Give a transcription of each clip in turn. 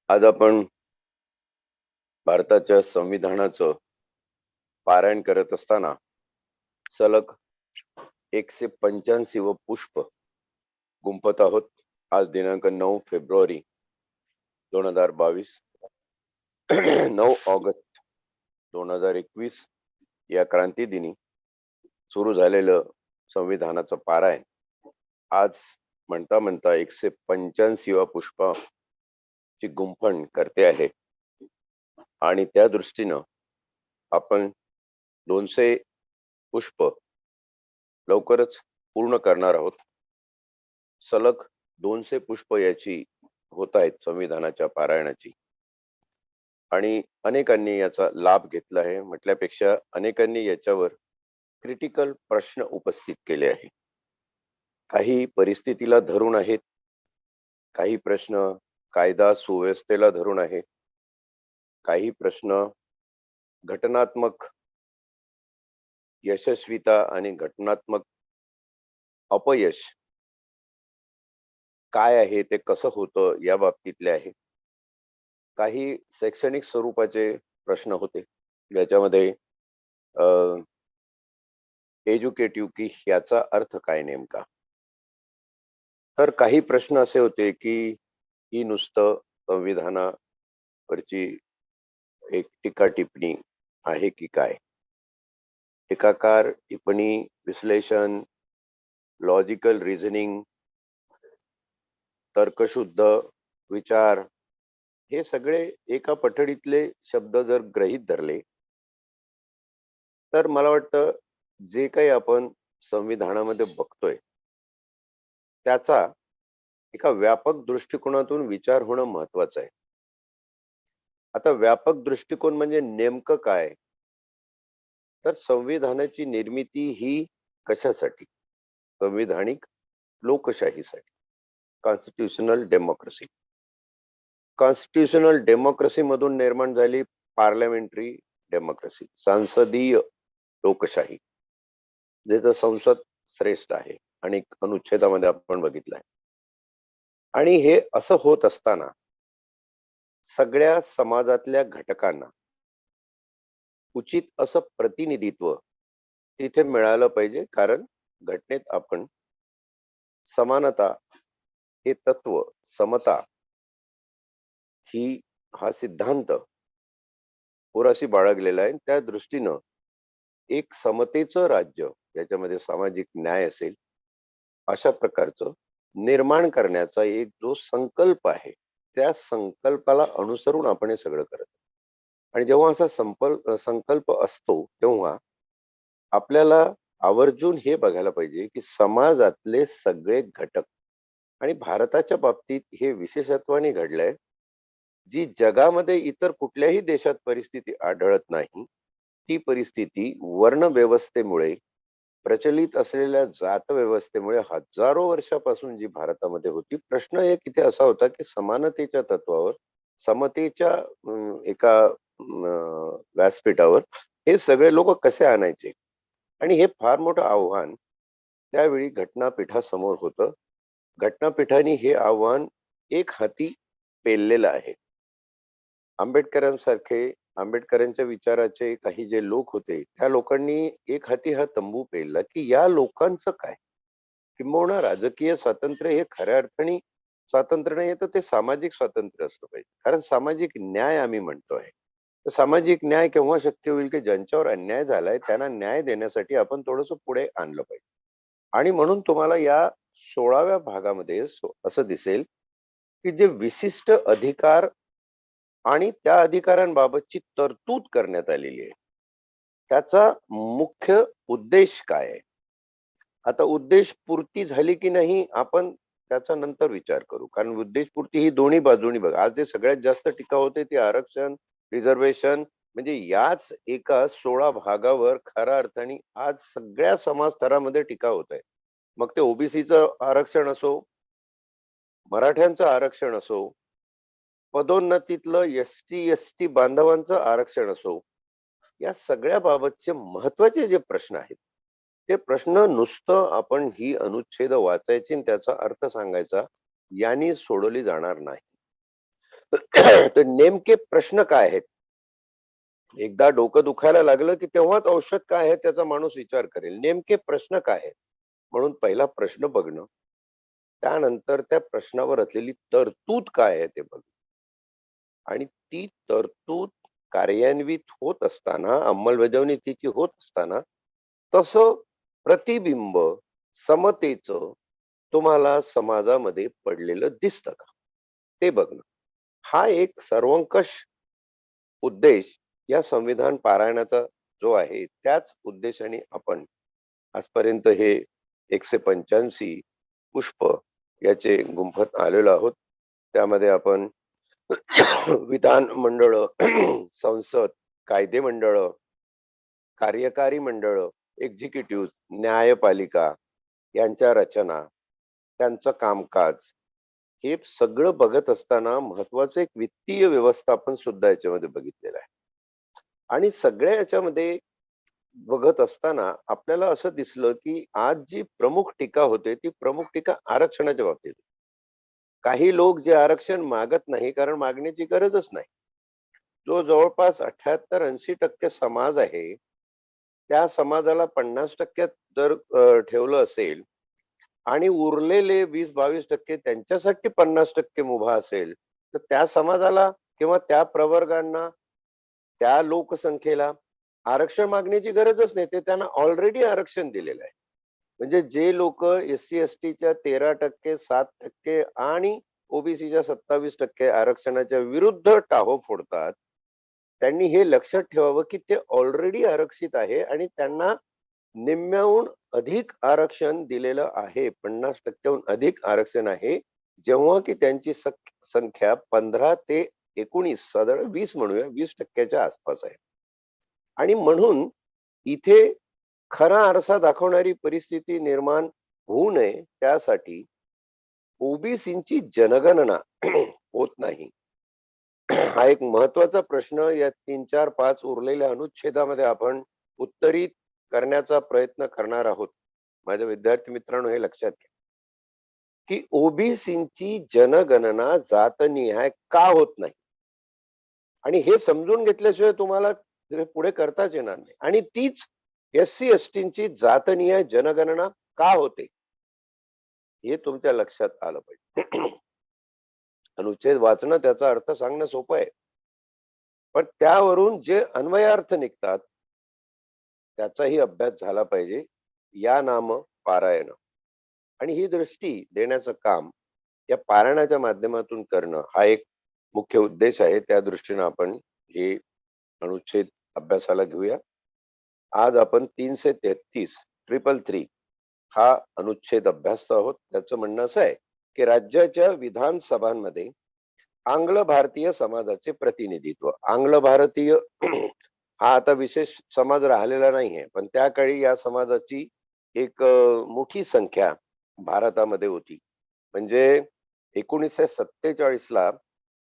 आज आपण भारताच्या संविधानाचं पारायण करत असताना सलग 185 पुष्प गुंफत आहोत. आज दिनांक 9 फेब्रुवारी 2022, 9 ऑगस्ट 2021 या क्रांती दिनी सुरू झालेलं संविधानाचं पारायण आज म्हणता म्हणता 185 पुष्पाची गुंफण करते आहे. आणि त्या दृष्टीनं आपण 200 पुष्प लवकरच पूर्ण करणार आहोत. सलग 200 पुष्प याची होत आहेत संविधानाच्या पारायणाची, आणि अनेकांनी याचा लाभ घेतला आहे. म्हटल्यापेक्षा अनेकांनी याच्यावर क्रिटिकल प्रश्न उपस्थित केले आहे. काही परिस्थितीला धरून आहेत, काही प्रश्न कायदा सुव्यवस्थेला धरून आहे, काही प्रश्न घटनात्मक यशस्वीता आणि घटनात्मक अपयश काय आहे, ते कसं होतं या बाबतीतले आहे. काही शैक्षणिक स्वरूपाचे प्रश्न होते, ज्याच्यामध्ये एज्युकेटिव्ह की याचा अर्थ काय नेमका. तर काही प्रश्न असे होते की ही नुसतं संविधानावरची एक टीका टिप्पणी आहे की काय. टीकाकार टिप्पणी, विश्लेषण, लॉजिकल रिझनिंग, तर्कशुद्ध विचार, हे सगळे एका पठडीतले शब्द जर गृहीत धरले तर मला वाटतं जे काही आपण संविधानामध्ये बघतोय त्याचा एका व्यापक दृष्टिकोनातून विचार होणं महत्वाचं आहे. आता व्यापक दृष्टिकोन म्हणजे नेमकं काय, तर संविधानाची निर्मिती ही कशासाठी? संविधानिक लोकशाहीसाठी, कॉन्स्टिट्यूशनल डेमोक्रेसी. कॉन्स्टिट्यूशनल डेमोक्रेसी मधून निर्माण झाली पार्लमेंटरी डेमोक्रेसी, संसदीय लोकशाही, ज्याचं संसद श्रेष्ठ आहे आणि अनुच्छेदामध्ये आपण बघितलं आहे. आणि हे असं होत असताना सगळ्या समाजातल्या घटकांना उचित असं प्रतिनिधित्व तिथे मिळालं पाहिजे, कारण घटनेत आपण समानता हे तत्व, समता हा सिद्धांत पुराशी बाळगलेला आहे. त्या दृष्टीनं एक समतेचं राज्य, ज्याच्यामध्ये सामाजिक न्याय असेल, अशा प्रकारचं निर्माण करण्याचा एक जो संकल्प आहे, त्या संकल्पाला अनुसरून आपण हे सगळं करत. आणि जेव्हा असा संकल्प असतो तेव्हा आपल्याला आवर्जून हे बघायला पाहिजे की समाजातले सगळे घटक, आणि भारताच्या बाबतीत हे विशेषत्वाने घडलंय जी जगामध्ये इतर कुठल्याही देशात परिस्थिती आढळत नाही. ती परिस्थिती वर्ण व्यवस्थेमुळे, प्रचलित असलेल्या जात व्यवस्थेमुळे हजारो वर्षापासून जी भारतामध्ये होती. प्रश्न एक इथे असा होता की समानतेच्या तत्वावर, समतेच्या एका व्यासपीठावर हे सगळे लोक कसे आणायचे. आणि हे फार मोठं आव्हान त्यावेळी घटनापीठासमोर होतं. घटनापीठाने हे आव्हान एक हाती पेललेलं आहे. आंबेडकरांसारखे, आंबेडकरांच्या विचाराचे काही जे लोक होते, त्या लोकांनी एक हाती हा तंबू पेलला की या लोकांचं काय. किंबहुना राजकीय स्वातंत्र्य हे खऱ्या अर्थाने स्वातंत्र्य नाही, तर ते सामाजिक स्वातंत्र्य असलं पाहिजे. कारण सामाजिक न्याय आम्ही म्हणतोय, तर सामाजिक न्याय केव्हा शक्य होईल की ज्यांच्यावर अन्याय झालाय त्यांना न्याय देण्यासाठी आपण थोडंसं पुढे आणलं पाहिजे. आणि म्हणून तुम्हाला या 16व्या भागामध्ये असं दिसेल की जे विशिष्ट अधिकार आणि त्या अधिकारांबाबतची तरतूद करण्यात आलेली आहे, त्याचा मुख्य उद्देश काय आहे. आता उद्देश पूर्ती झाली की नाही आपण त्याचा नंतर विचार करू, कारण उद्देश पूर्ती ही दोन्ही बाजूनी बघा. आज जे सगळ्यात जास्त टीका होते ते आरक्षण, रिझर्वेशन, म्हणजे याच एका 16 भागावर खऱ्या अर्थाने आज सगळ्या समाज स्तरामध्ये टीका होत आहे. मग ते ओबीसीचं आरक्षण असो, मराठ्यांचं आरक्षण असो, पदोन्नतीतलं एसटी बांधवांचं आरक्षण असो, या सगळ्या बाबतचे महत्वाचे जे प्रश्न आहेत, ते प्रश्न नुसतं आपण ही अनुच्छेद वाचायची आणि त्याचा अर्थ सांगायचा यांनी सोडवली जाणार नाही. तर नेमके प्रश्न काय आहेत? एकदा डोकं दुखायला लागलं की तेव्हाच औषध काय आहे त्याचा माणूस विचार करेल. नेमके प्रश्न काय आहेत? म्हणून पहिला प्रश्न बघणं, त्यानंतर त्या प्रश्नावर असलेली तरतूद काय आहे ते बघणं आणि ती तरतूद कार्यान्वित होत असताना, अंमलबजावणी तिची होत असताना, तसं प्रतिबिंब समतेचं तुम्हाला समाजामध्ये पडलेलं दिसतं का? ते बघणं. हा एक सर्वंकष उद्देश या संविधान पारायणाचा जो आहे, त्याच उद्देशाने आपण आजपर्यंत हे 185 पुष्प याचे गुंफत आलेलो आहोत. त्यामध्ये आपण विधान मंडळ, संसद, कायदे मंडळ, कार्यकारी मंडळ, एक्झिक्युटिव्ह, न्यायपालिका यांच्या रचना, त्यांचं कामकाज, हे सगळं बघत असताना महत्वाचं एक वित्तीय व्यवस्थापन सुद्धा याच्यामध्ये बघितलेलं आहे. आणि सगळ्या याच्यामध्ये बघत असताना आपल्याला असं दिसलं, की आज जी प्रमुख टीका होते, ती प्रमुख टीका आरक्षणाच्या बाबतीत. काही लोक जे आरक्षण मागत नाही, कारण मागण्याची गरजच नाही. जो जवळपास 78-80% समाज आहे, त्या समाजाला 50% जर ठेवलं असेल आणि उरलेले 20-22% त्यांच्यासाठी 50% मुभा असेल, तर त्या समाजाला किंवा त्या प्रवर्गांना, त्या लोकसंख्येला आरक्षण मागण्याची गरजच नाही. ते त्यांना ऑलरेडी आरक्षण दिलेलं आहे. म्हणजे जे लोक SC-STच्या 13%, 7% आणि ओबीसीच्या 27% आरक्षणाच्या विरुद्ध टाहो फोडतात, त्यांनी हे लक्षात ठेवावं की ते ऑलरेडी आरक्षित आहे आणि त्यांना निम्म्याहून अधिक आरक्षण दिलेलं आहे. 50% अधिक आरक्षण आहे. जेव्हा की त्यांची संख्या 15 ते 19, साधारण 20 म्हणूया, 20% आसपास आहे. आणि म्हणून इथे खरा आरसा दाखवणारी परिस्थिती निर्माण होऊ नये, त्यासाठी ओबीसींची जनगणना होत नाही. हा एक महत्वाचा प्रश्न या 3, 4, 5 उरलेल्या अनुच्छेदामध्ये आपण उत्तरित करण्याचा प्रयत्न करणार आहोत. माझ्या विद्यार्थी मित्रांनो, हे लक्षात घ्या की ओबीसींची जनगणना जातनिहाय का होत नाही आणि हे समजून घेतल्याशिवाय तुम्हाला हे पुढे करताच येणार नाही. आणि तीच SC-STची जातनिहाय जनगणना का होते हे तुमच्या लक्षात आलं पाहिजे. अनुच्छेद वाचणं, त्याचा अर्थ सांगणं सोपं आहे, पण त्यावरून जे अन्वयार्थ निघतात त्याचाही अभ्यास झाला पाहिजे. या नाम पारायण, आणि ही दृष्टी देण्याचं काम या पारायणाच्या माध्यमातून करणं हा एक मुख्य उद्देश आहे. त्या दृष्टीने आपण हे अनुच्छेद अभ्यासाला घेऊया. आज आपण 333 333 हा अनुच्छेद अभ्यासतो आहोत. त्याचं म्हणणं असं आहे की राज्याच्या विधानसभांमध्ये आंग्ल भारतीय समाजाचे प्रतिनिधित्व. आंग्ल भारतीय हा आता विशेष समाज राहिलेला नाहीये, पण त्या काळी या समाजाची एक मोठी संख्या भारतामध्ये होती. म्हणजे 1947 ला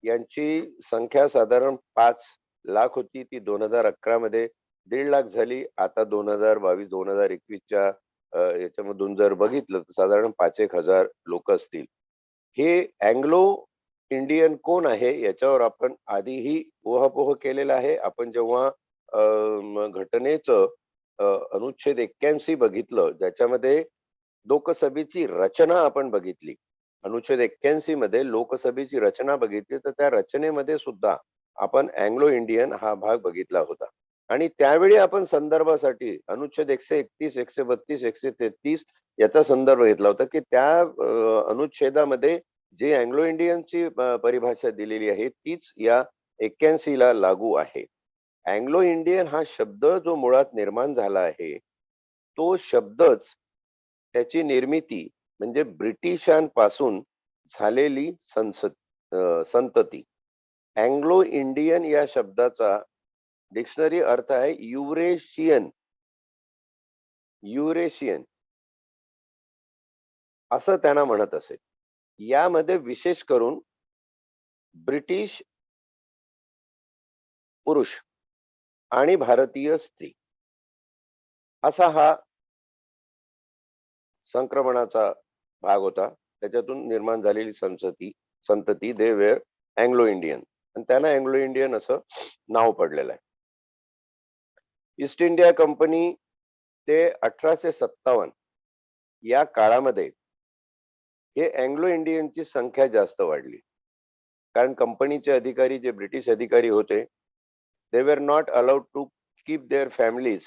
यांची संख्या साधारण 5 लाख होती. ती 2011 मध्ये 1.5 लाख झाली. आता 2022-2021च्या याच्यामधून जर बघितलं तर साधारण 5-1 हजार लोक असतील. हे अँग्लो इंडियन कोण आहे याच्यावर आपण आधीही उहापोह केलेला आहे. आपण जेव्हा घटनेचं अनुच्छेद 81 बघितलं, ज्याच्यामध्ये लोकसभेची रचना आपण बघितली. अनुच्छेद 81 मध्ये लोकसभेची रचना बघितली, तर त्या रचनेमध्ये सुद्धा आपण अँग्लो इंडियन हा भाग बघितला होता. आणि त्यावेळी आपण संदर्भासाठी अनुच्छेद 131, 132, 133 याचा संदर्भ घेतला होता की त्या अनुच्छेदामध्ये जे अँग्लो इंडियनची परिभाषा दिलेली आहे तीच या 81 ला लागू आहे. अँग्लो इंडियन हा शब्द जो मुळात निर्माण झाला आहे, तो शब्दच त्याची निर्मिती म्हणजे ब्रिटिशांपासून झालेली संतती. अँग्लो इंडियन या शब्दाचा डिक्शनरी अर्थ आहे युरेशियन. युरेशियन असं त्यांना म्हणत असेल. यामध्ये विशेष करून ब्रिटिश पुरुष आणि भारतीय स्त्री असा हा संक्रमणाचा भाग होता. त्याच्यातून निर्माण झालेली संतती दे वेर अँग्लो इंडियन. आणि त्यांना अँग्लो इंडियन असं नाव पडलेलं आहे. ईस्ट इंडिया कंपनी ते 1857 या काळामध्ये हे अँग्लो इंडियनची संख्या जास्त वाढली. कारण कंपनीचे अधिकारी जे ब्रिटिश अधिकारी होते, they were not allowed to keep their families.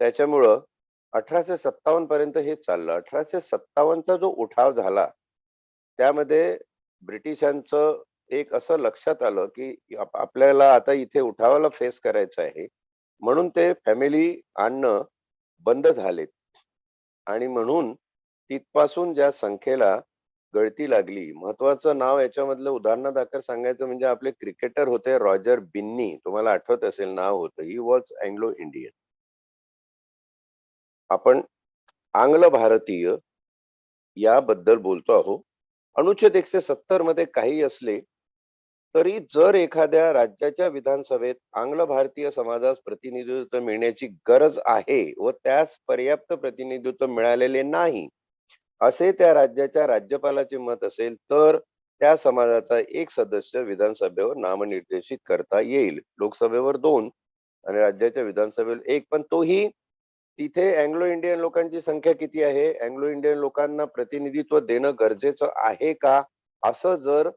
त्याच्यामुळं 1857 पर्यंत हे चाललं. 1857चा जो उठाव झाला, त्यामध्ये ब्रिटिशांचं एक असं लक्षात आलं, की आपल्याला आता इथे उठावाला फेस करायचं आहे. म्हणून ते फॅमिली आणणं बंद झालेत. आणि म्हणून तिथपासून ज्या संख्येला गळती लागली. महत्वाचं नाव याच्यामधलं उदाहरणादाखल सांगायचं म्हणजे आपले क्रिकेटर होते रॉजर बिन्नी. तुम्हाला आठवत असेल नाव होतं. He was Anglo Indian. आपण आंग्ल भारतीय याबद्दल बोलतो आहोत. अनुच्छेद 170 मध्ये काही असले तरी जर एखाद्या राज्याच्या विधानसभेत आंग्ल भारतीय समाजास प्रतिनिधित्व मिळण्याची गरज आहे व त्यास पर्याप्त प्रतिनिधित्व मिळालेले नाही असे त्या राज्याच्या राज्यपालाचे मत असेल तर त्या समाजाचा एक सदस्य विधानसभेवर नामनिर्देशित करता येईल. लोकसभेवर 2 आणि राज्याच्या विधानसभेवर 1. पण तोही तिथे अँग्लो इंडियन लोकांची संख्या किती आहे, अँग्लो इंडियन लोकांना प्रतिनिधित्व देणं गरजेचं आहे का, असं जर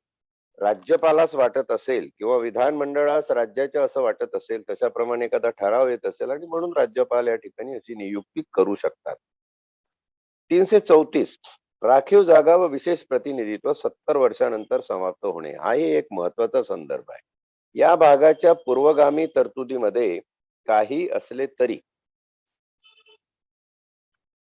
राज्यपालास वाटत असेल किंवा विधानमंडळास राज्याच्या असं वाटत असेल, तशाप्रमाणे एखादा ठराव येत असेल आणि म्हणून राज्यपाल या ठिकाणी अशी नियुक्ती करू शकतात. 334 राखीव जागा व विशेष प्रतिनिधित्व 70 वर्षानंतर समाप्त होणे हाही एक महत्वाचा संदर्भ आहे. या भागाच्या पूर्वगामी तरतुदीमध्ये काही असले तरी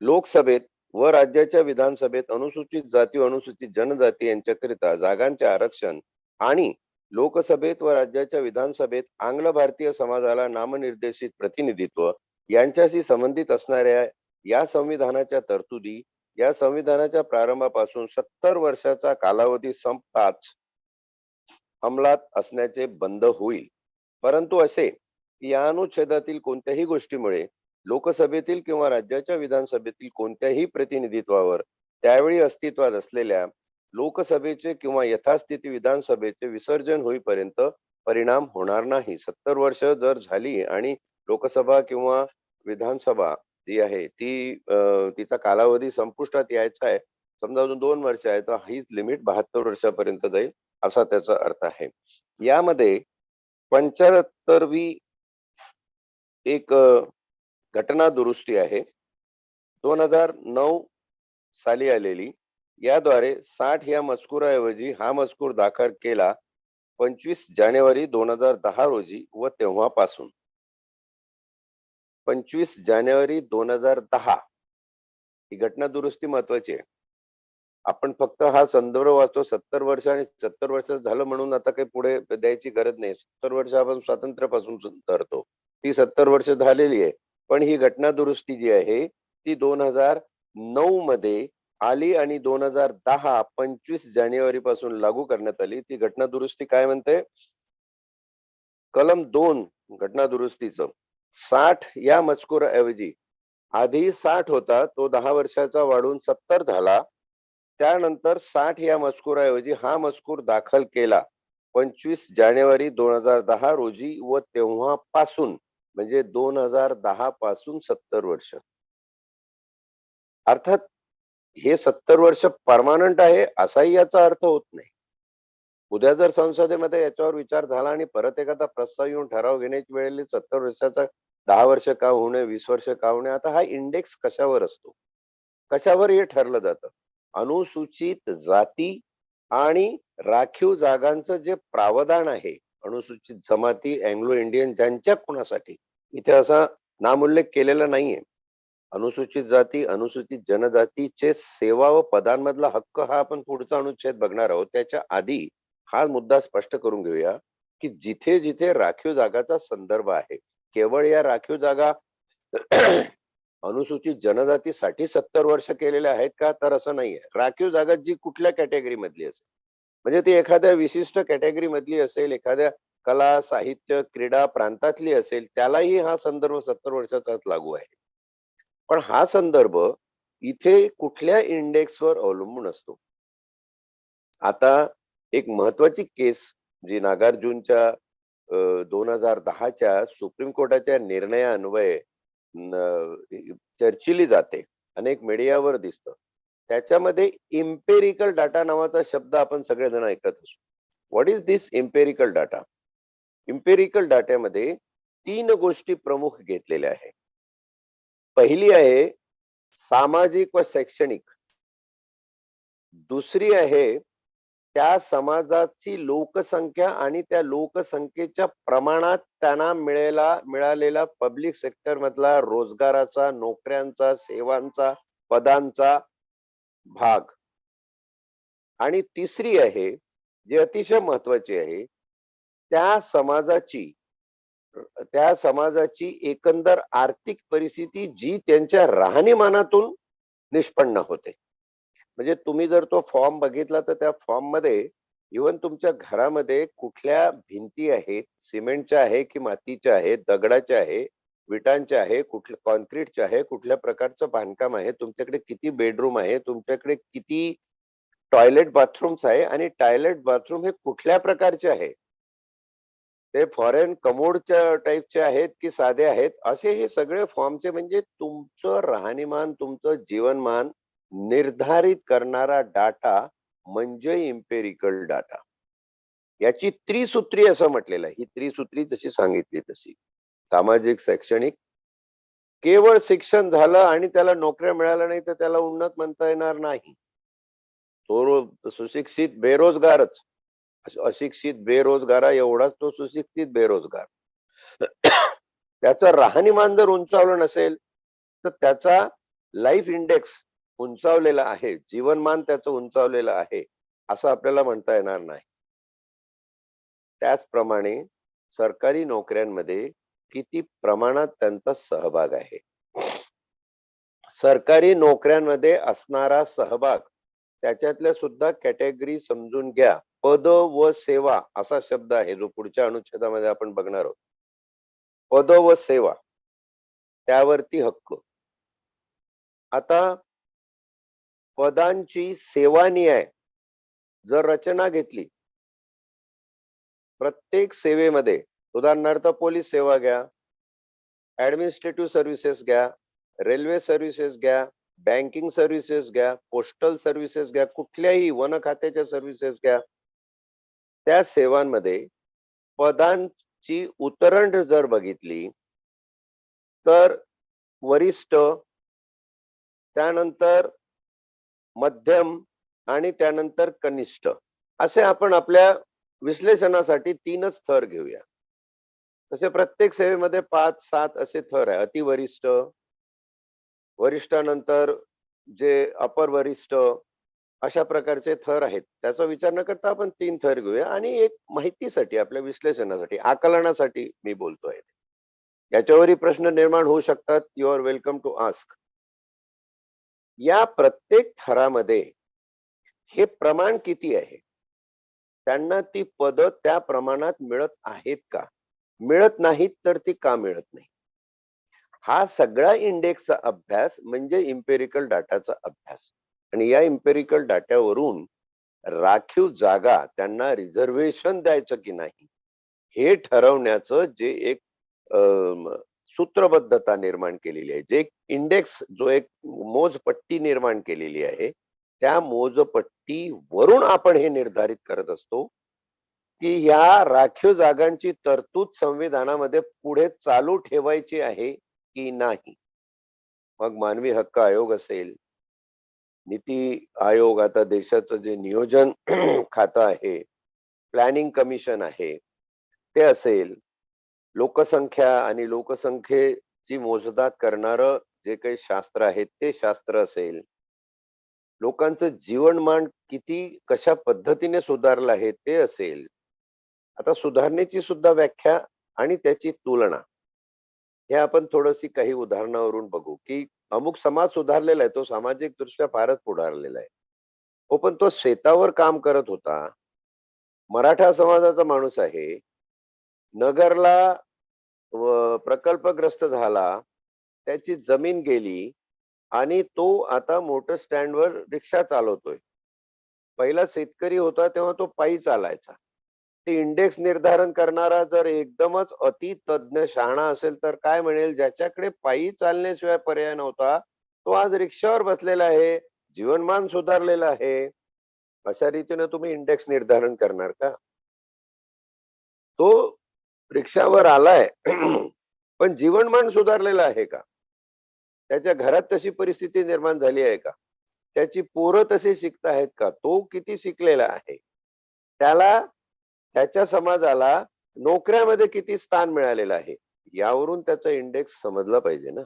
लोकसभेत व राज्याच्या विधानसभेत अनुसूचित जाती व अनुसूचित जनजाती यांच्याकरिता जागांचे आरक्षण आणि लोकसभेत व राज्याच्या विधानसभेत आंग्ल भारतीय समाजाला नामनिर्देशित प्रतिनिधित्व यांच्याशी संबंधित असणाऱ्या या संविधानाच्या तरतुदी या संविधानाच्या प्रारंभापासून 70 वर्षाचा कालावधी संपताच अंमलात असण्याचे बंद होईल. परंतु असे या अनुच्छेदातील कोणत्याही गोष्टीमुळे लोकसभेतील किंवा राज्याच्या विधानसभेतील कोणत्याही प्रतिनिधित्वावर त्यावेळी अस्तित्वात असलेल्या लोकसभेचे किंवा यथास्थिती विधानसभेचे विसर्जन होईपर्यंत परिणाम होणार नाही. 70 वर्ष जर झाली आणि लोकसभा किंवा विधानसभा जी आहे ती तिचा कालावधी संपुष्टात यायचा आहे, समजा अजून 2 वर्ष आहे, तर हीच लिमिट 72 वर्षापर्यंत जाईल असा त्याचा अर्थ आहे. यामध्ये 75वी एक घटना दुरुस्ती आहे 2009 साली आलेली. याद्वारे 60 या मजकुराऐवजी हा मजकूर दाखल केला 25 जानेवारी 2010 रोजी व तेव्हापासून 25 जानेवारी 2010 ही घटना दुरुस्ती महत्वाची आहे. आपण फक्त हा संदर्भ वाचतो 70 वर्ष आणि 70 वर्ष झालं म्हणून आता काही पुढे द्यायची गरज नाही. 70 वर्ष आपण स्वातंत्र्यापासून धरतो. ती 70 वर्ष झालेली आहे. पण ही घटना दुरुस्ती जी आहे ती 2009 मध्ये आली आणि 2010 25 जानेवारी पासून लागू करण्यात आली. ती घटना दुरुस्ती काय म्हणते? कलम 2 घटना दुरुस्तीचं 60 या मजकुराऐवजी आधी 60 होता तो 10 वर्षाचा वाढून 70 झाला. त्यानंतर 60 या मजकुराऐवजी हा मजकूर दाखल केला 25 जानेवारी 2010 रोजी व तेव्हापासून म्हणजे 2010 पासून 70 वर्ष. अर्थात हे 70 वर्ष परमानंट आहे असाही याचा अर्थ होत नाही. उद्या जर संसदेमध्ये याच्यावर विचार झाला आणि परत एखादा प्रस्ताव येऊन ठराव घेण्याची वेळेला 70 वर्षाचा 10 वर्ष का होऊ नये, 20 वर्ष का होऊ नये. आता हा इंडेक्स कशावर असतो? कशावर हे ठरलं जातं? अनुसूचित जाती आणि राखीव जागांचं जे प्रावधान आहे, अनुसूचित जमाती, अँग्लो इंडियन ज्यांच्या कोणासाठी इथे असा नामोल्लेख केलेला नाहीये. अनुसूचित जाती, अनुसूचित जनजातीचे सेवा व पदांमधला हक्क हा आपण पुढचा अनुच्छेद बघणार आहोत. त्याच्या आधी हा मुद्दा स्पष्ट करून घेऊया की जिथे जिथे राखीव जागाचा संदर्भ आहे, केवळ या राखीव जागा अनुसूचित जनजातीसाठी 70 वर्ष केलेले आहेत का? तर असं नाहीये. राखीव जागा जी कुठल्या कॅटेगरी मधली असेल, म्हणजे ती एखाद्या विशिष्ट कॅटेगरी मधली असेल, एखाद्या कला, साहित्य, क्रीडा प्रांतातली असेल, त्यालाही हा संदर्भ 70 वर्षाचाच लागू आहे. पण हा संदर्भ इथे कुठल्या इंडेक्सवर अवलंबून असतो. आता एक महत्वाची केस जी नागार्जुनच्या 2010च्या सुप्रीम कोर्टाच्या निर्णयान्वये चर्चिली जाते, अनेक मीडियावर दिसतं. त्याच्यामध्ये इम्पेरिकल डाटा नावाचा शब्द आपण सगळेजण ऐकत असतो. What is this empirical data? Empirical डाट्यामध्ये 3 गोष्टी प्रमुख घेतलेल्या आहेत. पहिली आहे सामाजिक व शैक्षणिक. दुसरी आहे त्या समाजाची लोकसंख्या आणि त्या लोकसंख्येच्या प्रमाणात त्यांना मिळालेला पब्लिक सेक्टर मधला रोजगाराचा, नोकऱ्यांचा, सेवांचा, पदांचा भाग. आणि तिसरी आहे, जी अतिशय महत्वाची आहे, त्या समाजाची त्या समाजाची एकंदर आर्थिक परिस्थिती जी त्यांच्या राहणीमानातून निष्पन्न होते. म्हणजे तुम्ही जर तो फॉर्म बघितला तर त्या फॉर्म मध्ये इव्हन तुमच्या घरामध्ये कुठल्या भिंती आहेत, सिमेंटच्या आहे की मातीच्या आहे, दगडाच्या आहे, विटांच्या आहे, कुठल्या कॉन्क्रीटच्या आहे, कुठल्या प्रकारचं बांधकाम आहे, तुमच्याकडे किती बेडरूम आहे, तुमच्याकडे किती टॉयलेट बाथरूम्स आहे आणि टॉयलेट बाथरूम हे कुठल्या प्रकारचे आहे, ते फॉरेन कमोडच्या टाईपचे आहेत की साधे आहेत, असे हे सगळे फॉर्मचे म्हणजे तुमचं राहणीमान, तुमचं जीवनमान निर्धारित करणारा डाटा म्हणजे इम्पेरिकल डाटा. याची त्रिसूत्री असं म्हटलेलं आहे. ही त्रिसूत्री जशी सांगितली तशी. सामाजिक, शैक्षणिक. केवळ शिक्षण झालं आणि त्याला नोकऱ्या मिळाल्या नाही तर त्याला उन्नत म्हणता येणार नाही. तो सुशिक्षित बेरोजगारच. अशिक्षित बेरोजगारा एवढाच तो सुशिक्षित बेरोजगार. त्याचं राहणीमान जर उंचावलं नसेल तर त्याचा लाईफ इंडेक्स उंचावलेला आहे, जीवनमान त्याचं उंचावलेलं आहे, असं आपल्याला म्हणता येणार नाही. त्याचप्रमाणे सरकारी नोकऱ्यांमध्ये किती प्रमाणात त्यांचा सहभाग आहे. सरकारी नोकऱ्यांमध्ये असणारा सहभाग, त्याच्यातल्या सुद्धा कॅटेगरी समजून घ्या. पद व सेवा असा शब्द आहे जो पुढच्या अनुच्छेदामध्ये आपण बघणार आहोत. पद व सेवा, त्यावरती हक्क. आता पदांची सेवा न्याय जर रचना घेतली, प्रत्येक सेवेमध्ये, उदाहरणार्थ पोलीस सेवा घ्या, ऍडमिनिस्ट्रेटिव्ह सर्व्हिसेस घ्या, रेल्वे सर्व्हिसेस घ्या, बँकिंग सर्व्हिसेस घ्या, पोस्टल सर्व्हिसेस घ्या, कुठल्याही वन खात्याच्या सर्व्हिसेस घ्या, त्या सेवांमध्ये पदांची उतरंड जर बघितली तर वरिष्ठ, त्यानंतर मध्यम आणि त्यानंतर कनिष्ठ, असे आपण आपल्या विश्लेषणासाठी 3च थर घेऊया. तसे प्रत्येक सेवेमध्ये 5-7 असे थर आहे. अतिवरिष्ठ, वरिष्ठानंतर जे अपर वरिष्ठ, अशा प्रकारचे थर आहेत. त्याचा विचार न करता आपण 3 थर घेऊया आणि एक माहितीसाठी, आपल्या विश्लेषणासाठी, आकलनासाठी मी बोलतोय. याच्यावरही प्रश्न निर्माण होऊ शकतात. You are welcome to ask. या प्रत्येक थरामध्ये हे प्रमाण किती आहे, त्यांना ती पद त्या प्रमाणात मिळत आहेत का, मिळत नाहीत तर ती का मिळत नाही, हा सगळा इंडेक्सचा अभ्यास म्हणजे इम्पेरिकल डाटाचा अभ्यास. आणि या इम्पेरिकल डाट्यावरून राखीव जागा त्यांना रिझर्वेशन द्यायचं की नाही हे ठरवण्याचं जे एक सूत्रबद्धता निर्माण केलेली आहे, जे एक इंडेक्स, जो एक मोजपट्टी निर्माण केलेली आहे, त्या मोजपट्टीवरून आपण हे निर्धारित करत असतो की ह्या राखीव जागांची तरतूद संविधानामध्ये पुढे चालू ठेवायची आहे की नाही. मग मानवी हक्क आयोग असेल, नीती आयोग, आता देशाचं जे नियोजन खातं आहे, प्लॅनिंग कमिशन आहे, ते असेल, लोकसंख्या आणि लोकसंख्येची मोजदाद करणारं जे काही शास्त्र आहे ते शास्त्र असेल, लोकांचं जीवनमान किती कशा पद्धतीने सुधारलं आहे ते असेल. आता सुधारणेची सुद्धा व्याख्या आणि त्याची तुलना हे आपण थोडीशी काही उदाहरणावरून बघू की अमुक समाज सुधारलेला आहे, तो सामाजिक दृष्ट्या फारच पुढारलेला आहे. हो, पण तो शेतावर काम करत होता, मराठा समाजाचा माणूस आहे, नगरला प्रकल्पग्रस्त झाला, त्याची जमीन गेली आणि तो आता मोटर स्टँडवर रिक्षा चालवतोय. पहिला शेतकरी होता तेव्हा तो पायी चालायचा. ते इंडेक्स निर्धारण करणारा जर एकदमच अति तज्ञ शहाणा असेल तर काय म्हणेल, ज्याच्याकडे पायी चालण्याशिवाय पर्याय नव्हता तो आज रिक्षावर बसलेला आहे, जीवनमान सुधारलेलं आहे. अशा रीतीने तुम्ही इंडेक्स निर्धारण करणार का? तो रिक्षावर आलाय पण जीवनमान सुधारलेलं आहे का? त्याच्या घरात तशी परिस्थिती निर्माण झाली आहे का? त्याची पोरं तशी शिकत आहेत का? तो किती शिकलेला आहे? त्याला त्याच्या समाजाला नोकऱ्यामध्ये किती स्थान मिळालेलं आहे? यावरून त्याचा इंडेक्स समजला पाहिजे ना.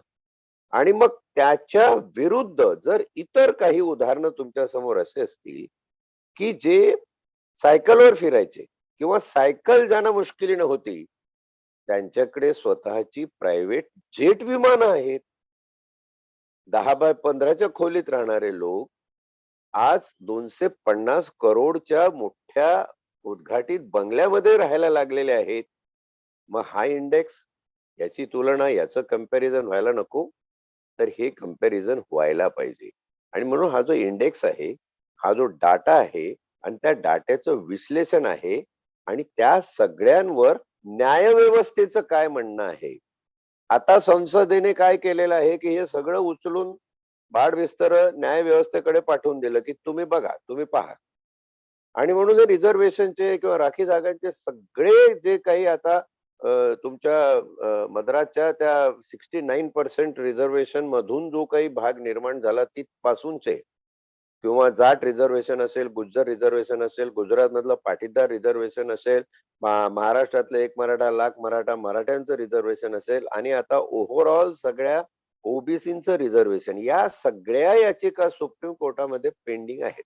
आणि मग त्याच्या विरुद्ध जर इतर काही उदाहरणं तुमच्या समोर असे असतील, की जे सायकलवर फिरायचे किंवा सायकल ज्यांना मुश्किलीने होती, त्यांच्याकडे स्वतःची प्रायव्हेट जेट विमानं आहेत. 10 बाय 15च्या खोलीत राहणारे लोक आज 250 करोडच्या मोठ्या उद्घाटित बंगल्यामध्ये राहायला लागलेले आहेत. मग हा इंडेक्स, याची तुलना, याचं कंपॅरिझन व्हायला नको? तर हे कंपॅरिझन व्हायला पाहिजे. आणि म्हणून हा जो इंडेक्स आहे, हा जो डाटा आहे आणि त्या डाट्याचं विश्लेषण आहे आणि त्या सगळ्यांवर न्यायव्यवस्थेचं काय म्हणणं आहे. आता संसदेने काय केलेलं आहे, की हे सगळं उचलून बाढविस्तर न्यायव्यवस्थेकडे पाठवून दिलं, की तुम्ही बघा, तुम्ही पहा. आणि म्हणून हे रिझर्वेशनचे किंवा राखीव जागांचे सगळे जे काही आता तुमच्या मद्रासच्या त्या 69% रिझर्वेशन मधून जो काही भाग निर्माण झाला तिथपासूनचे, किंवा जाट रिझर्वेशन असेल, गुज्जर रिझर्वेशन असेल, गुजरात मधलं पाटीदार रिझर्वेशन असेल, महाराष्ट्रातलं एक मराठा लाख मराठा मराठ्यांचं रिझर्वेशन असेल, आणि आता ओव्हरऑल सगळ्या ओबीसीचं रिझर्वेशन, या सगळ्या याचिका सुप्रीम कोर्टामध्ये पेंडिंग आहेत.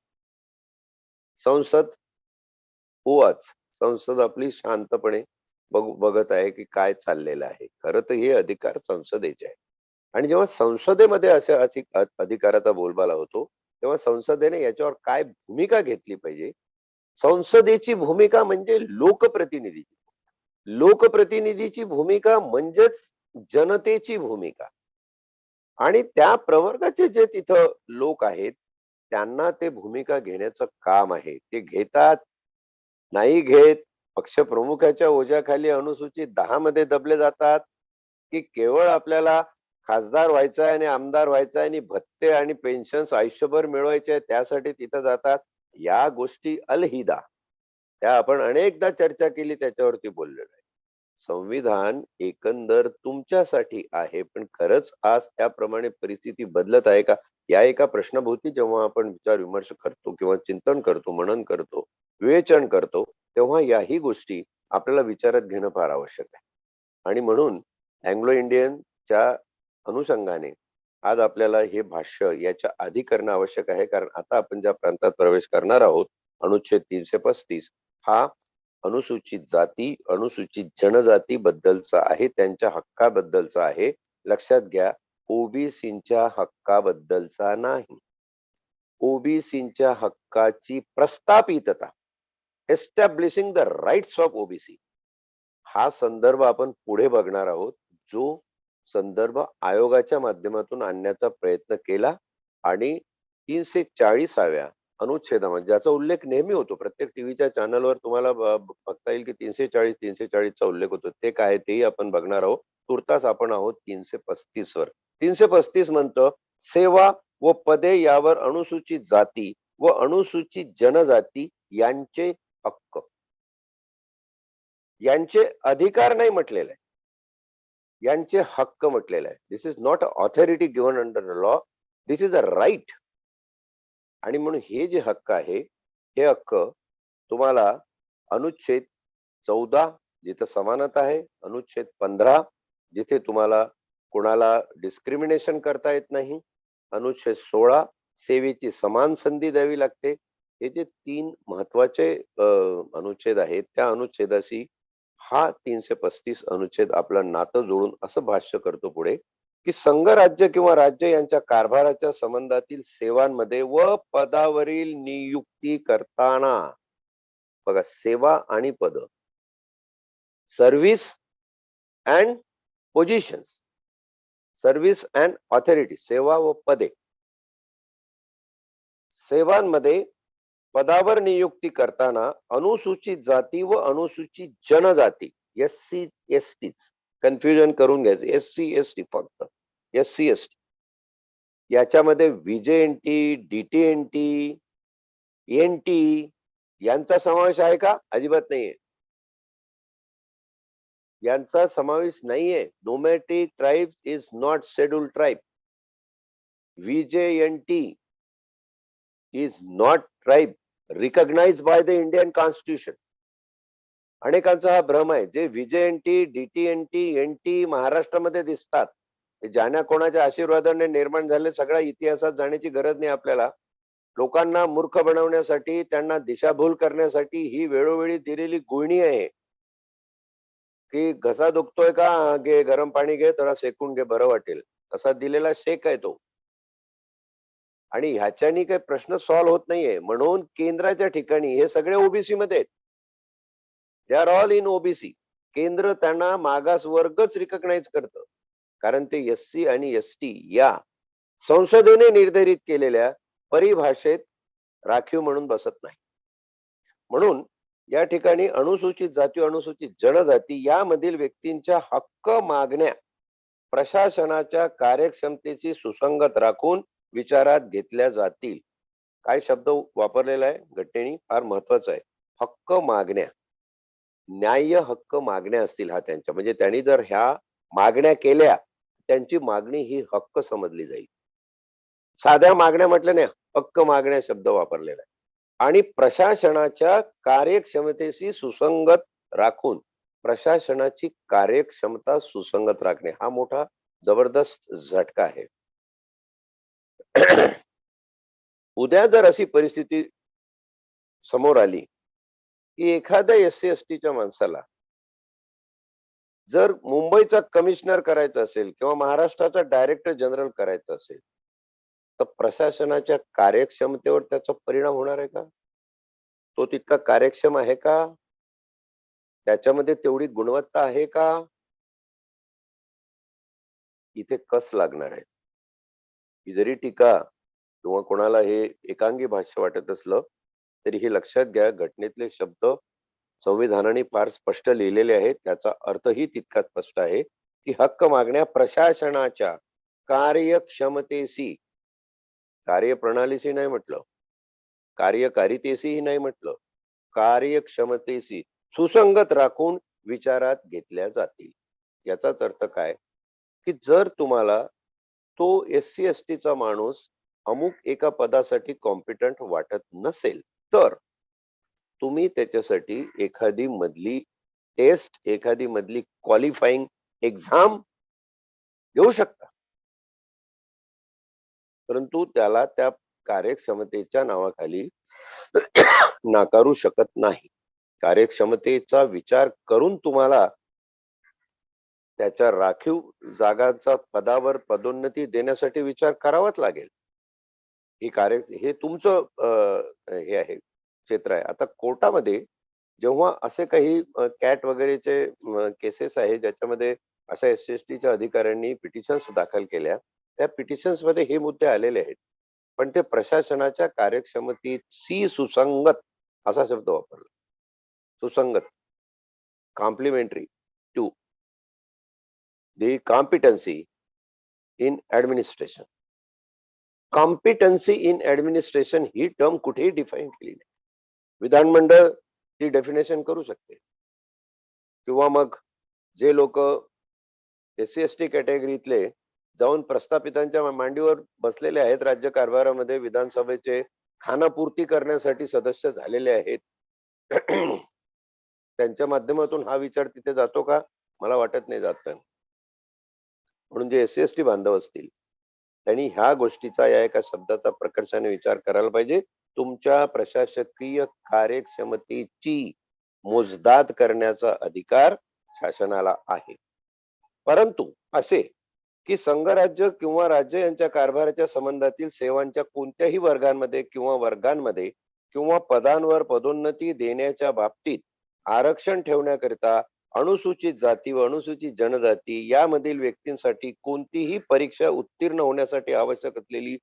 संसद संसद आपली शांतपणे बघत आहे की काय चाललेलं आहे. खरं तर हे अधिकार संसदेचे आहे. आणि जेव्हा संसदेमध्ये अशा अधिकाराचा बोलबाला होतो, तेव्हा संसदेने याच्यावर काय भूमिका घेतली पाहिजे. संसदेची भूमिका म्हणजे लोकप्रतिनिधीची. लोकप्रतिनिधीची भूमिका म्हणजेच जनतेची भूमिका. आणि त्या प्रवर्गाचे जे तिथं लोक आहेत, त्यांना ते भूमिका घेण्याचं काम आहे. ते घेतात, नाही घेत, पक्षप्रमुखाच्या ओझ्याखाली अनुसूचित 10 मध्ये दबले जातात, की केवळ आपल्याला खासदार व्हायचं आणि आमदार व्हायचं आणि भत्ते आणि पेन्शन्स आयुष्यभर मिळवायचे त्यासाठी तिथं जातात. या गोष्टी अलहिदा, त्या आपण अनेकदा चर्चा केली, त्याच्यावरती बोललेलो आहे. संविधान एकंदर तुमच्यासाठी आहे, पण खरंच आज त्याप्रमाणे परिस्थिती बदलत आहे का? या एका प्रश्नाभोवती जेव्हा आपण विचार विमर्श करतो किंवा चिंतन करतो, मनन करतो, विवेचन करतो, तेव्हा याही गोष्टी आपल्याला विचारात घेणं फार आवश्यक आहे. आणि म्हणून अँग्लो इंडियनच्या अनुषंगाने आज आपल्याला हे भाष्य याच्या आधी करणं आवश्यक आहे. कारण आता आपण ज्या प्रांतात प्रवेश करणार आहोत, अनुच्छेद 335 हा अनुसूचित जाती, अनुसूचित जनजाती बद्दलचा आहे, त्यांच्या हक्काबद्दलचा आहे. लक्षात घ्या, ओबीसींच्या हक्काबद्दलचा नाही. ओबीसींच्या हक्काची प्रस्थापितता, establishing the rights of OBC, हा संदर्भ आपण पुढे बघणार आहोत, जो संदर्भ आयोगाच्या माध्यमातून आणण्याचा प्रयत्न केला. आणि 340व्या अनुच्छेदामध्ये ज्याचा उल्लेख नेहमी होतो, प्रत्येक टीव्हीच्या चॅनलवर तुम्हाला बघता येईल की 340चा उल्लेख होतो. ते काय तेही आपण बघणार आहोत. तुर्तास आपण आहोत 335 वर. 335 म्हणतं, सेवा व पदे यावर अनुसूचित जाती व अनुसूचित जनजाती यांचे हक्क, यांचे अधिकार नाही म्हटलेलं आहे, यांचे हक्क म्हटलेलं आहे. This is not a authority given under law, this is a right. आणि म्हणून हे जे हक्क आहे, हे हक्क तुम्हाला अनुच्छेद 14 जिथं समानता आहे, अनुच्छेद 15 जिथे तुम्हाला कोणाला डिस्क्रिमिनेशन करता येत नाही, अनुच्छेद 16 सेवेची समान संधी द्यावी लागते. हे जे 3 महत्वाचे अनुच्छेद आहेत, त्या अनुच्छेदाशी हा 335 अनुच्छेद आपलं नातं जोडून असं भाष्य करतो पुढे, की संघराज्य किंवा राज्य यांच्या कारभाराच्या संबंधातील सेवांमध्ये व पदावरील नियुक्ती करताना, बघा, सेवा आणि पद, service and positions, service and authority, सेवा व पदे, सेवांमध्ये पदावर नियुक्ती करताना अनुसूचित जाती व अनुसूचित जनजाती SC ST कन्फ्युजन करून घ्यायचं. SC ST फक्त SC ST याच्यामध्ये VJNT DTNT NT यांचा समावेश आहे का? अजिबात नाहीये. यांचा समावेश नाहीये. Nomadic tribes is not scheduled tribe. VJNT is not tribe recognized by the Indian Constitution. अनेकांचा हा भ्रम आहे. जे VJNT DTNT NT महाराष्ट्रामध्ये दिसतात ते ज्यांना कोणाच्या आशीर्वादाने निर्माण झाले, सगळ्या इतिहासात जाण्याची गरज नाही आपल्याला. लोकांना मूर्ख बनवण्यासाठी, त्यांना दिशाभूल करण्यासाठी ही वेळोवेळी दिलेली गुळणी आहे की घसा दुखतोय का, घे गरम पाणी घे, थोडा शेकून घे, बरं वाटेल, तसा दिलेला शेक आहे तो. आणि ह्याच्यानी काही प्रश्न सॉल्व्ह होत नाहीये. म्हणून केंद्राच्या ठिकाणी हे सगळे ओबीसी मध्ये आहेत. They are all in OBC. केंद्र त्यांना मागास वर्गच रिकॉग्नाइज करतं, कारण ते SC आणि ST या संसदेने निर्धारित केलेल्या परिभाषेत राखीव म्हणून बसत नाही. म्हणून या ठिकाणी अनुसूचित जाती अनुसूचित जनजाती यामधील व्यक्तींच्या हक्क मागण्या प्रशासनाच्या कार्यक्षमतेची सुसंगत राखून विचारात घेतल्या जातील. काय शब्द वापरलेला आहे घटनेने, फार महत्वाचा आहे. हक्क मागण्या, न्याय्य हक्क मागण्या असतील हा त्यांच्या, म्हणजे त्यांनी जर ह्या मागण्या केल्या, त्यांची मागणी ही हक्क समजली जाईल. साध्या मागण्या म्हटल्या नाही, हक्क मागण्या शब्द वापरलेला आहे. आणि प्रशासनाच्या कार्यक्षमतेशी सुसंगत राखून, प्रशासनाची कार्यक्षमता सुसंगत राखणे हा मोठा जबरदस्त झटका आहे. उद्या जर अशी परिस्थिती समोर आली की एखाद्या SC STच्या माणसाला जर मुंबईचा कमिशनर करायचा असेल किंवा महाराष्ट्राचा डायरेक्टर जनरल करायचा असेल, तर प्रशासनाच्या कार्यक्षमतेवर त्याचा परिणाम होणार आहे का? तो तितका कार्यक्षम आहे का? त्याच्यामध्ये तेवढी गुणवत्ता आहे का? इथे कस लागणार आहे. ही जरी टीका किंवा कोणाला हे एकांगी भाष्य वाटत असलं तरी हे लक्षात घ्या, घटनेतले शब्द संविधानाने फार स्पष्ट लिहिलेले आहेत. त्याचा अर्थही तितकाच स्पष्ट आहे की हक्क मागण्या प्रशासनाच्या कार्यक्षमतेशी, कार्यप्रणालीशी नाही म्हटलं, कार्यकारितेशी नाही म्हटलं, कार्यक्षमतेशी सुसंगत राखून विचारात घेतल्या जातील. याचाच अर्थ काय की जर तुम्हाला तो SC STचा माणूस अमुक एका पदासाठी कॉम्पिटंट वाटत नसेल, तर तुम्ही त्याच्यासाठी एखादी मधली टेस्ट, एखादी मधली क्वालिफाईंग एक्झाम देऊ शकता, परंतु त्याला त्या कार्यक्षमतेच्या नावाखाली नाकारू शकत नाही. कार्यक्षमतेचा विचार करून तुम्हाला त्याच्या राखीव जागांचा पदावर पदोन्नती देण्यासाठी विचार करावाच लागेल. हे तुमचं हे आहे, क्षेत्र आहे. आता कोर्टामध्ये जेव्हा असे काही कॅट वगैरेचे केसेस आहे ज्याच्यामध्ये अशा SC STच्या अधिकाऱ्यांनी पिटिशन्स दाखल केल्या, त्या पिटिशन्स मध्ये हे मुद्दे आलेले आहेत, पण ते प्रशासनाच्या कार्यक्षमतेशी सुसंगत असा शब्द वापरला. सुसंगत, complementary to the competency in administration. Competency in administration ही टर्म कुठेही डिफाईन केली नाही. विधानमंडळ ती डेफिनेशन करू शकते, किंवा मग जे लोक SC ST कॅटेगरीतले जाऊन प्रस्थापितांच्या मांडीवर बसलेले आहेत, राज्य कारभारामध्ये विधानसभेचे खानापूर्ती करण्यासाठी सदस्य झालेले आहेत, त्यांच्या माध्यमातून हा विचार तिथे जातो का? मला वाटत नाही जात. म्हणून जे SC ST बांधव असतील त्यांनी ह्या गोष्टीचा, या एका शब्दाचा प्रकर्षाने विचार करायला पाहिजे. तुमच्या प्रशासकीय कार्यक्षमतेची मोजदाद करण्याचा अधिकार शासनाला आहे. परंतु असे की संघराज्य किंवा राज्य यांच्या कारभाराच्या संबंधातील सेवांच्या कोणत्याही वर्गांमध्ये किंवा पदांवर पदोन्नती देण्याच्या बाबतीत आरक्षण ठेवण्याकरिता अनुसूचित जाती व अनुसूचित जनजाती यामधील व्यक्तींसाठी कोणतीही परीक्षा उत्तीर्ण होण्यासाठी आवश्यक असलेली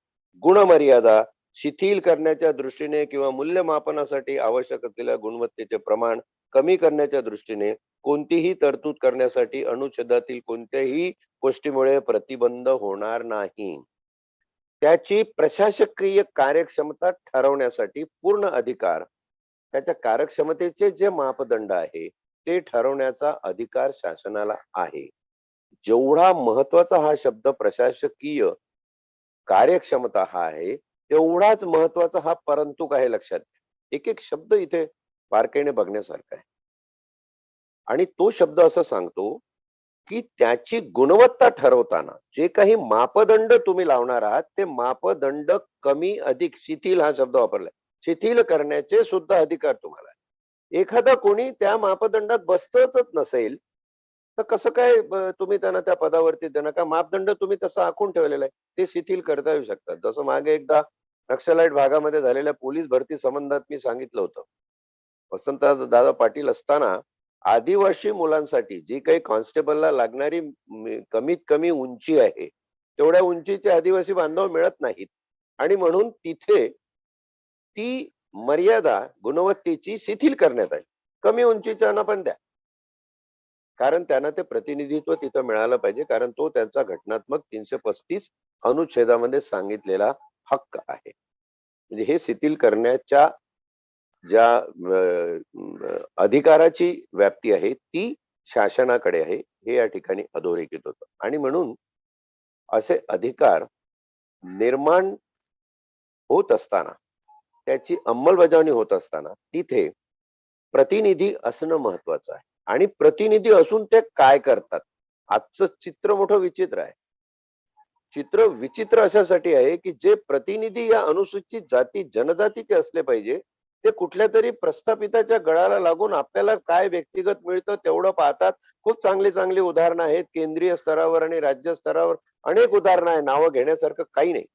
गुणमर्यादा शिथिल करण्याच्या दृष्टीने किंवा मूल्यमापनासाठी आवश्यक असलेल्या गुणवत्तेचे प्रमाण कमी करण्याच्या दृष्टीने कोणतीही तरतूद करण्यासाठी अनुच्छेदातील कोणत्याही गोष्टीमुळे प्रतिबंध होणार नाही. त्याची प्रशासकीय कार्यक्षमता ठरवण्यासाठी पूर्ण अधिकार, त्याच्या कार्यक्षमतेचे जे मापदंड आहे ते ठरवण्याचा अधिकार शासनाला आहे. जेवढा महत्वाचा हा शब्द प्रशासकीय कार्यक्षमता हा आहे, तेवढाच महत्वाचा हा परंतु आहे. लक्षात घ्या. एक एक शब्द इथे बारकाईने बघण्यासारखा आहे. आणि तो शब्द असं सांगतो की त्याची गुणवत्ता ठरवताना जे काही मापदंड तुम्ही लावणार आहात ते मापदंड कमी अधिक शिथिल हा शब्द वापरलाय, शिथिल करण्याचे सुद्धा अधिकार तुम्हाला आहे. एखादा कोणी त्या मापदंडात बसतच नसेल तर कसं काय तुम्ही त्यांना त्या पदावरती देणार? का मापदंड तुम्ही तसं आखून ठेवलेला आहे, ते शिथिल करता येऊ शकतात. जसं मागे एकदा नक्षलाईट भागामध्ये झालेल्या पोलीस भरती संबंधात मी सांगितलं होतं. वसंत दादा पाटील असताना आदिवासी मुलांसाठी जी काही कॉन्स्टेबलला लागणारी कमीत कमी उंची आहे तेवढ्या उंचीचे आदिवासी बांधव मिळत नाहीत आणि म्हणून तिथे ती मर्यादा गुणवत्तेची शिथिल करण्यात आली. कमी उंचीच्या पण द्या, कारण त्यांना ते प्रतिनिधित्व तिथं मिळालं पाहिजे, कारण तो त्यांचा घटनात्मक 335 अनुच्छेदामध्ये सांगितलेला हक्क आहे. म्हणजे हे शिथिल करण्याच्या ज्या अधिकाराची व्याप्ती आहे ती शासनाकडे आहे, हे या ठिकाणी अधोरेखित होतं. आणि म्हणून असे अधिकार निर्माण होत असताना, त्याची अंमलबजावणी होत असताना तिथे प्रतिनिधी असणं महत्वाचं आहे. आणि प्रतिनिधी असून ते काय करतात? आजचं चित्र मोठं विचित्र आहे. चित्र विचित्र अशासाठी आहे की जे प्रतिनिधी या अनुसूचित जाती जनजातीचे असले पाहिजे ते कुठल्या तरी प्रस्थापिताच्या गळाला लागून आपल्याला काय व्यक्तिगत मिळतं तेवढं पाहतात. खूप चांगली चांगली उदाहरणं आहेत केंद्रीय स्तरावर आणि राज्य स्तरावर, अनेक उदाहरणं आहे, नावं घेण्यासारखं काही नाही.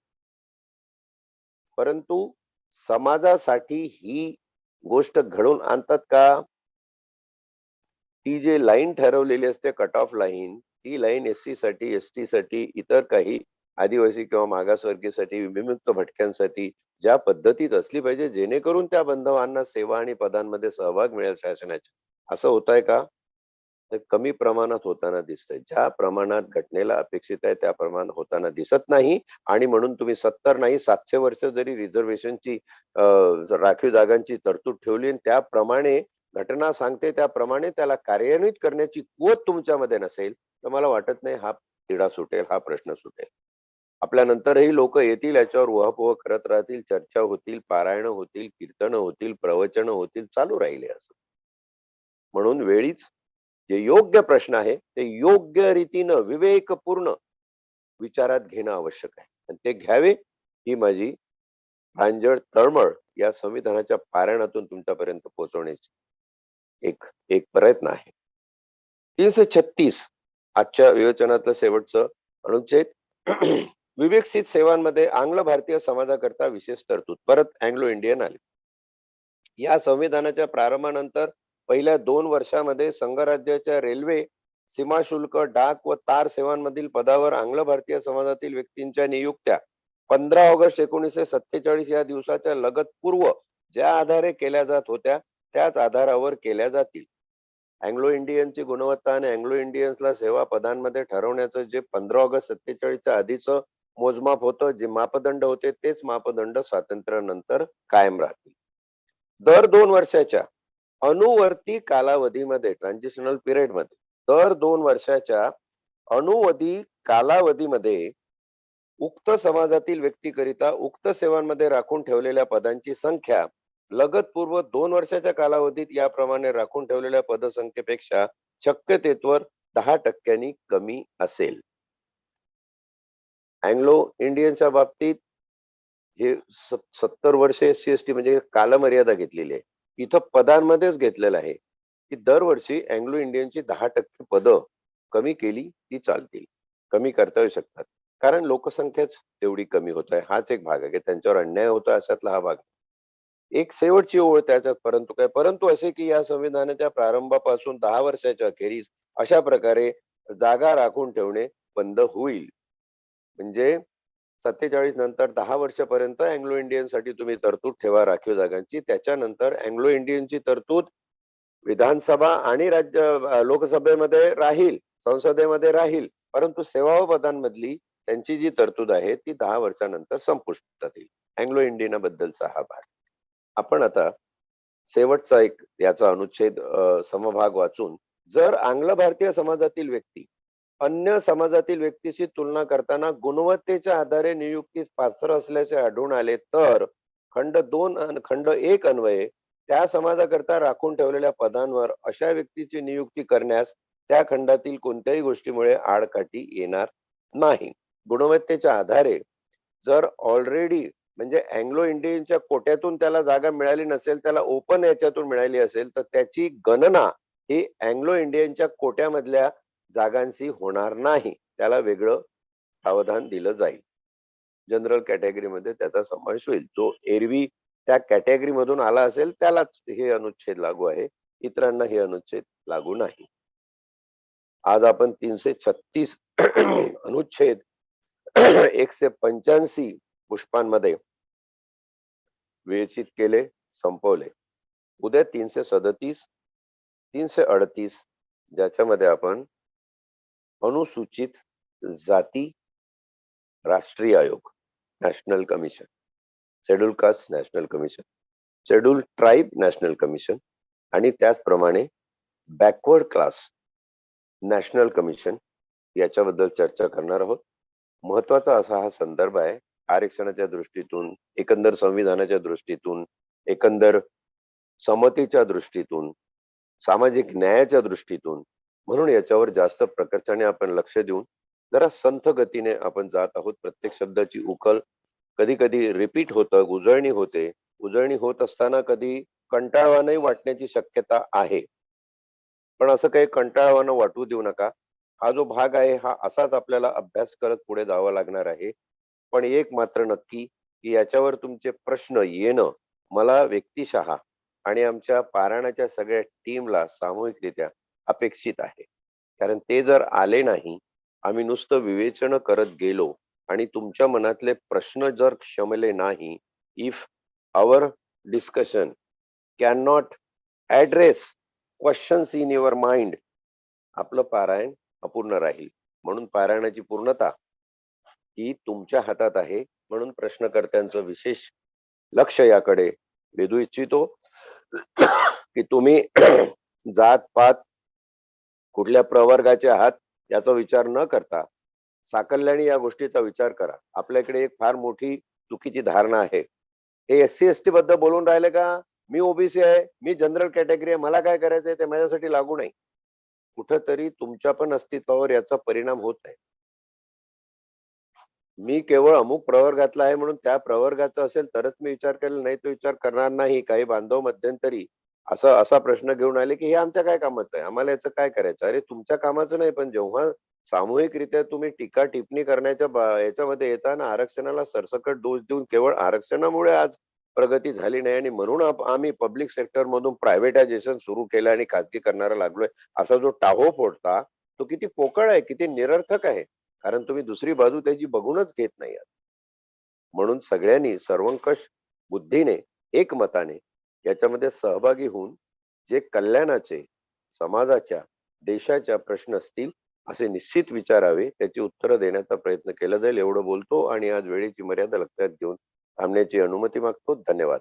परंतु समाजासाठी ही गोष्ट घडवून आणतात का? ती जे लाईन ठरवलेली असते कट ऑफ लाईन, ती लाईन एससी साठी, एसटी साठी, इतर काही आदिवासी किंवा मागासवर्गीयसाठी, विमुक्त भटक्यांसाठी ज्या पद्धतीत असली पाहिजे जेणेकरून त्या बांधवांना सेवा आणि पदांमध्ये सहभाग मिळेल शासनाच्या, असं होत आहे का? ते कमी प्रमाणात होताना दिसतंय. ज्या प्रमाणात घटनेला अपेक्षित आहे त्या प्रमाणात होताना दिसत नाही. आणि म्हणून तुम्ही 70 नाही 700 वर्ष जरी रिझर्वेशनची राखीव जागांची तरतूद ठेवली आणि त्याप्रमाणे घटना सांगते त्याप्रमाणे त्याला कार्यान्वित करण्याची कुवत तुमच्यामध्ये नसेल तर मला वाटत नाही हा तिढा सुटेल, हा प्रश्न सुटेल. आपल्यानंतरही लोक येतील, याच्यावर उहापोह करत राहतील, चर्चा होतील, पारायण होतील, कीर्तन होतील, प्रवचन होतील, चालू राहिले असं. म्हणून वेळीच जे योग्य प्रश्न आहे ते योग्य रीतीनं विवेकपूर्ण विचारात घेणं आवश्यक आहे आणि ते घ्यावे ही माझी प्रांजळ तळमळ या संविधानाच्या पारायणातून तुमच्यापर्यंत पोहोचवण्याची एक एक प्रयत्न आहे. 336 आजच्या विवेचनातलं शेवटचं अनुच्छेद विकसित सेवांमध्ये आंग्ल भारतीय समाजाकरता विशेष तरतूद. परत अँग्लो इंडियन आले. या संविधानाच्या प्रारंभानंतर पहिल्या 2 वर्षामध्ये संघराज्याच्या रेल्वे, सीमा शुल्क, डाक व तार सेवांमधील पदावर आंग्ल भारतीय समाजातील व्यक्तींच्या नियुक्त्या 15 ऑगस्ट 1947 या दिवसाच्या लगत पूर्व ज्या आधारे केल्या जात होत्या त्याच आधारावर केल्या जातील. अँग्लो इंडियनची गुणवत्ता आणि अँग्लो इंडियन्सला सेवा पदांमध्ये ठरवण्याचं जे 15 ऑगस्ट 47च्या आधीचं मोजमाप होतं, जे मापदंड होते तेच मापदंड स्वातंत्र्यानंतर कायम राहतील. दर 2 वर्षाच्या अनुवर्ती कालावधीमध्ये, ट्रान्झिशनल पिरियड मध्ये, दर 2 वर्षाच्या अनुवधी कालावधीमध्ये उक्त समाजातील व्यक्तीकरिता उक्त सेवांमध्ये राखून ठेवलेल्या पदांची संख्या लगतपूर्व 2 वर्षाच्या कालावधीत याप्रमाणे राखून ठेवलेल्या पदसंख्येपेक्षा शक्यतेवर 10% कमी असेल. अँग्लो इंडियनच्या बाबतीत हे 70 वर्ष एससी एसटी म्हणजे कालमर्यादा घेतलेली आहे. इथं पदांमध्येच घेतलेलं आहे की दरवर्षी अँग्लो इंडियनची 10% पदं कमी केली ती चालतील, कमी करता येऊ शकतात, कारण लोकसंख्याच तेवढी कमी होत आहे. हाच एक भाग आहे की त्यांच्यावर अन्याय होतो, अशातला हा भाग. एक शेवटची ओळ त्याच्यात परंतु असे की या संविधानाच्या प्रारंभापासून 10 वर्षाच्या अखेरीस अशा प्रकारे जागा राखून ठेवणे बंद होईल. म्हणजे 47 नंतर 10 वर्षापर्यंत अँग्लो इंडियनसाठी तुम्ही तरतूद ठेवा राखीव जागांची. त्याच्यानंतर अँग्लो इंडियनची तरतूद विधानसभा आणि लोकसभेमध्ये राहील, संसदेमध्ये राहील, परंतु सेवा व पदांमधली त्यांची जी तरतूद आहे ती 10 वर्षानंतर संपुष्टात येईल. अँग्लो इंडियनाबद्दलचा हा भाग. आपण आता शेवटचा एक याचा अनुच्छेद समभाग वाचून, जर आंग्ल भारतीय समाजातील व्यक्ती अन्य समाजातील व्यक्तीशी तुलना करताना गुणवत्तेच्या आधारे नियुक्तीस पात्र असल्याचे आढळून आले तर खंड 2 आणि खंड 1 अन्वये त्या समाजाकरता राखून ठेवलेल्या पदांवर अशा व्यक्तीची नियुक्ती करण्यास त्या खंडातील कोणत्याही गोष्टीमुळे आडकाठी येणार नाही. गुणवत्तेच्या आधारे जर ऑलरेडी म्हणजे अँग्लो इंडियनच्या कोट्यातून त्याला जागा मिळाली नसेल, त्याला ओपन याच्यातून मिळाली असेल, तर त्याची गणना ही अँग्लो इंडियनच्या कोट्यामधल्या जागांशी होणार नाही. त्याला वेगळं प्रावधान दिलं जाईल. जनरल कॅटेगरीमध्ये त्याचा समावेश होईल. जो एरवी त्या कॅटेगरी मधून आला असेल त्यालाच हे अनुच्छेद लागू आहे, इतरांना हे अनुच्छेद लागू नाही. आज आपण 336 अनुच्छेद 185 पुष्पांमध्ये विवेचित केले, संपवले. उद्या 337, 338 ज्याच्यामध्ये आपण अनुसूचित जाती राष्ट्रीय आयोग national commission, scheduled caste national commission, scheduled tribe national commission आणि त्याचप्रमाणे बॅकवर्ड क्लास नॅशनल कमिशन याच्याबद्दल चर्चा करणार आहोत. महत्वाचा असा हा संदर्भ आहे. आरक्षणाच्या दृष्टीतून, एकंदर संविधानाच्या दृष्टीतून, एकंदर समतेच्या दृष्टीतून, सामाजिक न्यायाच्या दृष्टीतून, म्हणून याच्यावर जास्त प्रकर्षाने आपण लक्ष देऊन जरा संथ गतीने आपण जात आहोत. प्रत्येक शब्दाची उकल कधी कधी रिपीट होतं, उजळणी होते. उजळणी होत असताना कधी कंटाळवाणंही वाटण्याची शक्यता आहे, पण असं काही कंटाळवाणं वाटू देऊ नका. हा जो भाग आहे हा असाच आपल्याला अभ्यास करत पुढे जावं लागणार आहे. पण एक मात्र नक्की की याच्यावर तुमचे प्रश्न येणं मला व्यक्तिशः आणि आमच्या पारायणाच्या सगळ्या टीमला सामूहिकरित्या अपेक्षित आहे. कारण ते जर आले नाही, आम्ही नुसतं विवेचन करत गेलो आणि तुमच्या मनातले प्रश्न जर क्षमले नाही, if our discussion can not address questions in your mind, आपलं पारायण अपूर्ण राहील. म्हणून पारायणाची पूर्णता ही तुमच्या हातात आहे. म्हणून प्रश्नकर्त्यांचं विशेष लक्ष याकडे वेधू इच्छितो की तुम्ही जात पात कुठल्या प्रवर्गाचे आहात याचा विचार न करता साकल्याने या गोष्टीचा विचार करा. आपल्याकडे एक फार मोठी चुकीची धारणा आहे. हे SC ST बद्दल बोलून राहिले का, मी ओबीसी आहे, मी जनरल कॅटेगरी आहे, मला काय करायचंय ते माझ्यासाठी लागू नाही. कुठंतरी तुमच्या पण अस्तित्वावर याचा परिणाम होत आहे. मी केवळ अमुक प्रवर्गातला आहे म्हणून त्या प्रवर्गाचा असेल तरच मी विचार केला, नाही तो विचार करणार नाही. काही बांधव मध्यंतरी असा प्रश्न घेऊन आले की हे आमच्या काय कामाचं आहे, आम्हाला याचं काय करायचं. अरे तुमच्या कामाचं नाही, पण जेव्हा सामूहिकरित्या तुम्ही टीका टिप्पणी करण्याच्या याच्यामध्ये येताना आरक्षणाला सरसकट दोष देऊन केवळ आरक्षणामुळे आज प्रगती झाली नाही आणि म्हणून आम्ही पब्लिक सेक्टर मधून प्रायव्हेटायझेशन सुरू केलं आणि खाजगीकरणाला लागलोय असा जो टाहो फोडता तो किती पोकळ आहे, किती निरर्थक आहे. कारण तुम्ही दुसरी बाजू त्याची बघूनच घेत नाही. म्हणून सगळ्यांनी सर्वंकष बुद्धीने एकमताने याच्यामध्ये सहभागी होऊन जे कल्याणाचे, समाजाच्या, देशाच्या प्रश्न असतील असे निश्चित विचारावे, त्याची उत्तरं देण्याचा प्रयत्न केला जाईल एवढं बोलतो आणि आज वेळेची मर्यादा लक्षात घेऊन थांबण्याची अनुमती मागतो. धन्यवाद.